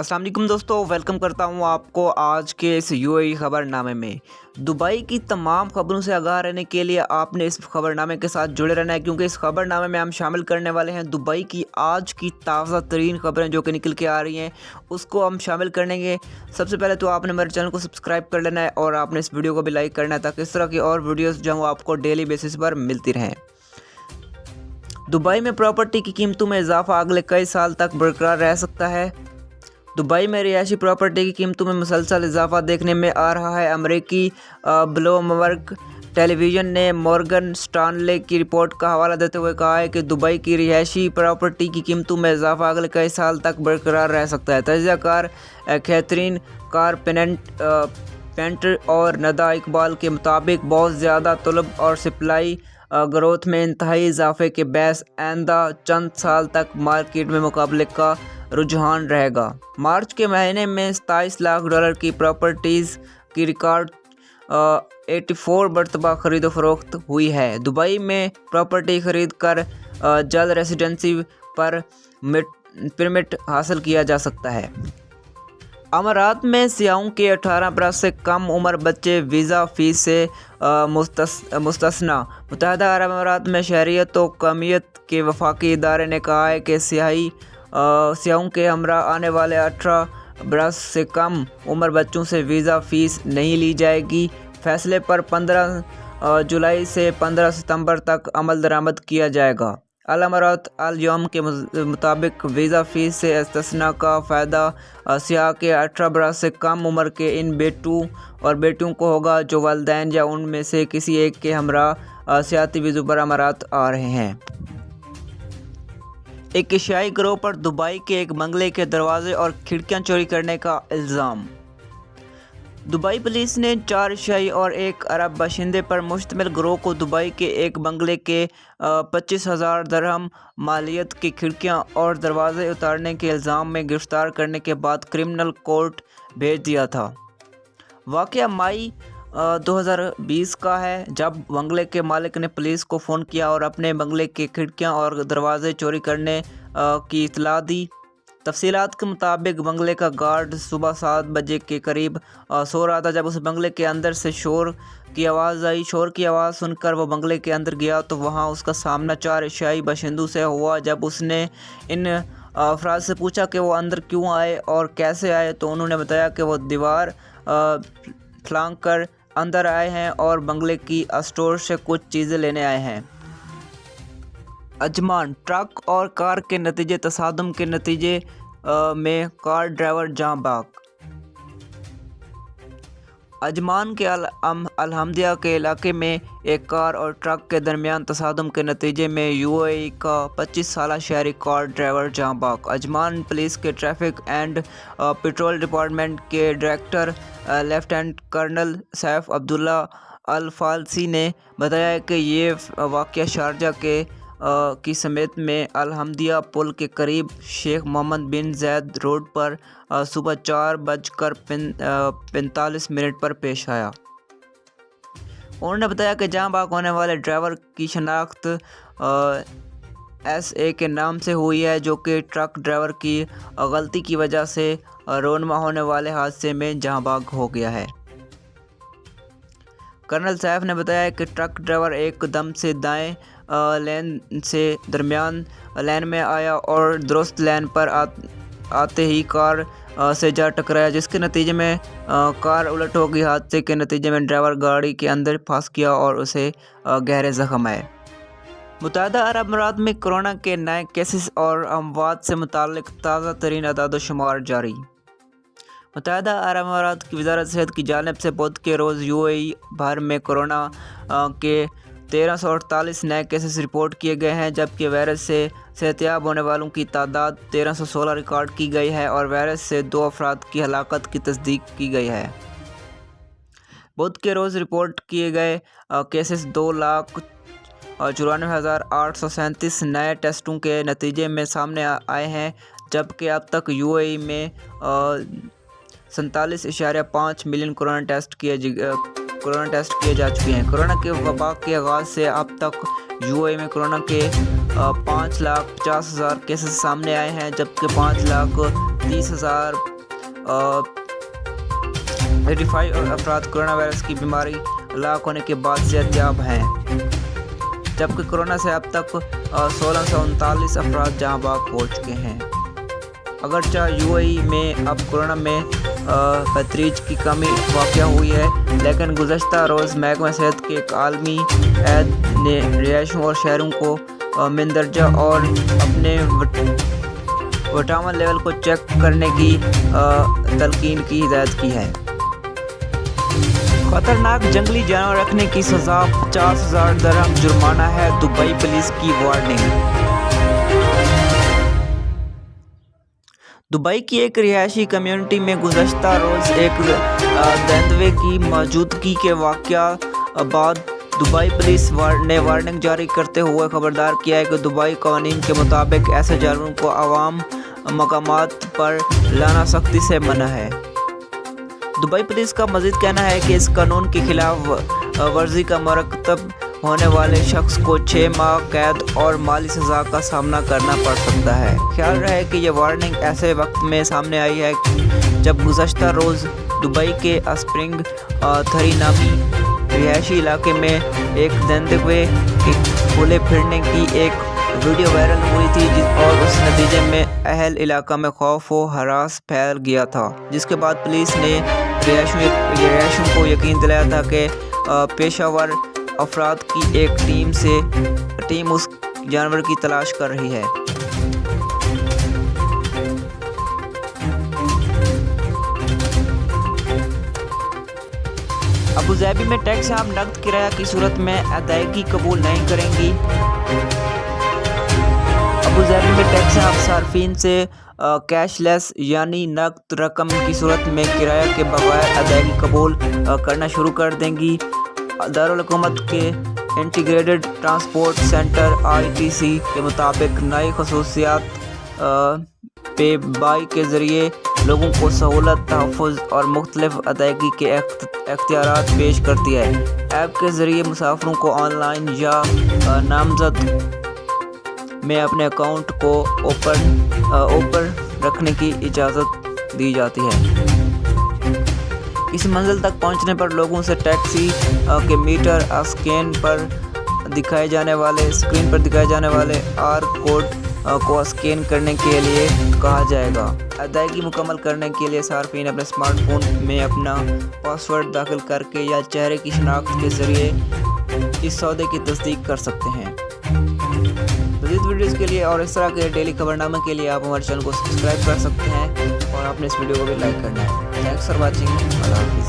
अस्सलाम वालेकुम दोस्तों, वेलकम करता हूं आपको आज के इस यूएई खबरनामे में। दुबई की तमाम खबरों से आगाह रहने के लिए आपने इस खबरनामे के साथ जुड़े रहना है, क्योंकि इस खबरनामे में हम शामिल करने वाले हैं दुबई की आज की ताज़ा तरीन खबरें जो कि निकल के आ रही हैं, उसको हम शामिल करेंगे। सबसे पहले तो आपने मेरे चैनल को सब्सक्राइब कर लेना है और आपने इस वीडियो को भी लाइक करना है, ताकि इस तरह की और वीडियोज़ जो आपको डेली बेसिस पर मिलती रहें। दुबई में प्रॉपर्टी की कीमतों में इजाफा अगले कई साल तक बरकरार रह सकता है। दुबई में रिहायशी प्रॉपर्टी की कीमतों में मुसलसल इजाफा देखने में आ रहा है। अमेरिकी ब्लूमबर्ग टेलीविज़न ने मॉर्गन स्टानले की रिपोर्ट का हवाला देते हुए कहा है कि दुबई की रिहायशी प्रॉपर्टी की कीमतों में इजाफा अगले कई साल तक बरकरार रह सकता है। तजज़ियाकार कैथरीन कारपेंटर और नदा इकबाल के मुताबिक बहुत ज़्यादा तलब और सप्लाई ग्रोथ में इंतहाई इजाफे के बैस आइंदा चंद साल तक मार्केट में मुकाबले का रुझान रहेगा। मार्च के महीने में 27 लाख डॉलर की प्रॉपर्टीज़ की रिकॉर्ड 84 मरतबा खरीदो फरोख्त हुई है। दुबई में प्रॉपर्टी खरीद कर जल्द रेसिडेंसी पर परमिट हासिल किया जा सकता है। अमारात में सियाहों के 18 बरस से कम उम्र बच्चे वीज़ा फ़ीस से मुस्तस्ना। मुत्तहिदा अरब अमारात में शहरियत व कौमियत के वफाकी इदारे ने कहा है कि सियाहों के हमरा आने वाले 18 बरस से कम उम्र बच्चों से वीज़ा फ़ीस नहीं ली जाएगी। फैसले पर 15 जुलाई से 15 सितंबर तक अमल दरामद किया जाएगा। अल अमारात अल यौम के मुताबिक वीज़ा फ़ीस से इस्तिस्ना का फ़ायदा सियाह के 18 बरस से कम उम्र के इन बेटों और बेटियों को होगा जो वालिदैन या उनमें से किसी एक के हमरा सियाती वीज़ों पर अमारात आ रहे हैं। एक एशियाई गिरोह पर दुबई के एक बंगले के दरवाजे और खिड़कियां चोरी करने का इल्ज़ाम। दुबई पुलिस ने 4 एशियाई और 1 अरब बाशिंदे पर मुश्तमिल गिरोह को दुबई के एक बंगले के 25,000 दिरहम मालियत की खिड़कियां और दरवाजे उतारने के इल्ज़ाम में गिरफ़्तार करने के बाद क्रिमिनल कोर्ट भेज दिया था। वाक़या मई 2020 का है, जब बंगले के मालिक ने पुलिस को फ़ोन किया और अपने बंगले के खिड़कियां और दरवाजे चोरी करने की इत्तला दी। तफसीलात के मुताबिक बंगले का गार्ड सुबह 7 बजे के करीब सो रहा था, जब उस बंगले के अंदर से शोर की आवाज़ आई। शोर की आवाज़ सुनकर वो बंगले के अंदर गया तो वहाँ उसका सामना 4 एशियाई बाशिंदों से हुआ। जब उसने इन अफराद से पूछा कि वो अंदर क्यों आए और कैसे आए, तो उन्होंने बताया कि वो दीवार फलांग कर अंदर आए हैं और बंगले की स्टोर से कुछ चीज़ें लेने आए हैं। अजमान ट्रक और कार के नतीजे तसादम के नतीजे में कार ड्राइवर जाँ बाग। अजमान के अलहमदिया के इलाके में एक कार और ट्रक के दरमियान तसादम के नतीजे में यूएई का 25 साला शहरी कार ड्राइवर जाँ बाग। अजमान पुलिस के ट्रैफिक एंड पेट्रोल डिपार्टमेंट के director lieutenant colonel Saif Abdullah Al Falasi ने बताया कि ये वाक़या शारजा की समेत में अलहमदिया पुल के करीब शेख मोहम्मद बिन जैद रोड पर सुबह 4:45 पर पेश आया। उन्होंने बताया कि जहां बाग होने वाले ड्राइवर की शनाख्त SA के नाम से हुई है, जो कि ट्रक ड्राइवर की गलती की वजह से रोनमा होने वाले हादसे में जहां बाग हो गया है। कर्नल सैफ ने बताया कि ट्रक ड्राइवर एकदम से दाएं लेन से दरमियान लेन में आया और दुरुस्त लेन पर आते ही कार से जा टकराया, जिसके नतीजे में कार उलट हो गई। हादसे के नतीजे में ड्राइवर गाड़ी के अंदर फंस गया और उसे गहरे ज़ख्म आए। मुत्तहिदा अरब अमारात में कोरोना के नए केसेस और अमवात से मुताल्लिक ताज़ा तरीन अदाद-ओ-शुमार जारी। मुत्तहिदा अरब अमारात की वज़ारत सेहत की जानिब से बुध के रोज़ यूएई भर में कोरोना के 1348 नए केसेस रिपोर्ट किए गए हैं, जबकि वायरस से सेहतयाब होने वालों की तादाद 1316 रिकॉर्ड की गई है और वायरस से 2 अफराद की हलाकत की तस्दीक की गई है। बुध के रोज़ रिपोर्ट किए गए केसेस 2,94,837 नए टेस्टों के नतीजे में सामने आए हैं, जबकि अब तक यूएई में 47.5 मिलियन कोरोना टेस्ट किए जा चुके हैं। कोरोना के वबा के आगाज़ से अब तक यूएई में कोरोना के 5,50,000 केसेस सामने आए हैं, जबकि 30,085 افراد کورونا وائرس کی بیماری لاک ہونے کے بعد صحتیاب ہیں، جبکہ کورونا سے اب تک 1639 افراد جاں بحق ہو چکے ہیں۔ اگرچہ UAE میں اب کورونا میں بتدریج کی کمی واقع ہوئی ہے، لیکن گزشتہ روز محکمہ صحت کے ایک عالمی عہد نے رہائشیوں اور شہریوں کو مندرجہ اور اپنے وٹامن لیول کو چیک کرنے کی تلقین کی ہدایت کی ہے۔ خطرناک جنگلی جانور رکھنے کی سزا 50,000 درہم جرمانہ ہے، دبئی پولیس کی وارننگ۔ دبئی کی ایک رہائشی کمیونٹی میں گزشتہ روز ایک درندے کی موجودگی کے واقعہ بعد دبئی پولیس نے وارننگ جاری کرتے ہوئے خبردار کیا ہے کہ دبئی قوانین کے مطابق ایسے جانوروں کو عوام مقامات پر لانا سختی سے منع ہے۔ دبئی پولیس کا مزید کہنا ہے کہ اس قانون کی خلاف ورزی کا مرتکب ہونے والے شخص کو 6 ماہ قید اور مالی سزا کا سامنا کرنا پڑ سکتا ہے۔ خیال رہے کہ یہ وارننگ ایسے وقت میں سامنے آئی ہے جب گزشتہ روز دبئی کے اسپرنگ تھری نامی رہائشی علاقے میں ایک درندے کے کھلے پھرنے کی ایک ویڈیو وائرل ہوئی تھی اور اس نتیجے میں اہل علاقہ میں خوف و ہراس پھیل گیا تھا، جس کے بعد پولیس نے رہائشیوں کو یقین دلایا تھا کہ پیشہ ور افراد کی ایک ٹیم اس جانور کی تلاش کر رہی ہے۔ ابوظہبی میں ٹیکس عام نقد کرایہ کی صورت میں ادائیگی قبول نہیں کریں گی۔ ابوظہبی میں ٹیکس عام صارفین سے کیش لیس یعنی نقد رقم کی صورت میں کرایہ کے بغیر ادائیگی قبول کرنا شروع کر دیں گی۔ دارالحکومت کے انٹیگریٹڈ ٹرانسپورٹ سینٹر ITC کے مطابق نئی خصوصیات پے بائی کے ذریعے لوگوں کو سہولت، تحفظ اور مختلف ادائیگی کے اختیارات پیش کرتی ہے۔ ایپ کے ذریعے مسافروں کو آن لائن یا نامزد میں اپنے اکاؤنٹ کو اوپن رکھنے کی اجازت دی جاتی ہے۔ کسی منزل تک پہنچنے پر لوگوں سے ٹیکسی کے میٹر اسکرین پر دکھائے جانے والے آر کوڈ کو اسکین کرنے کے لیے کہا جائے گا۔ ادائیگی مکمل کرنے کے لیے صارفین اپنے اسمارٹ فون میں اپنا پاسورڈ داخل کر کے یا چہرے کی شناخت کے ذریعے اس سودے کی تصدیق کر سکتے ہیں۔ مزید ویڈیوز کے لیے اور اس طرح کے ڈیلی خبرنامے کے لیے آپ ہمارے چینل کو سبسکرائب کر سکتے ہیں اور آپ نے اس ویڈیو کو بھی لائک کرنا ہے۔ Thanks for watching. اللہ حافظ۔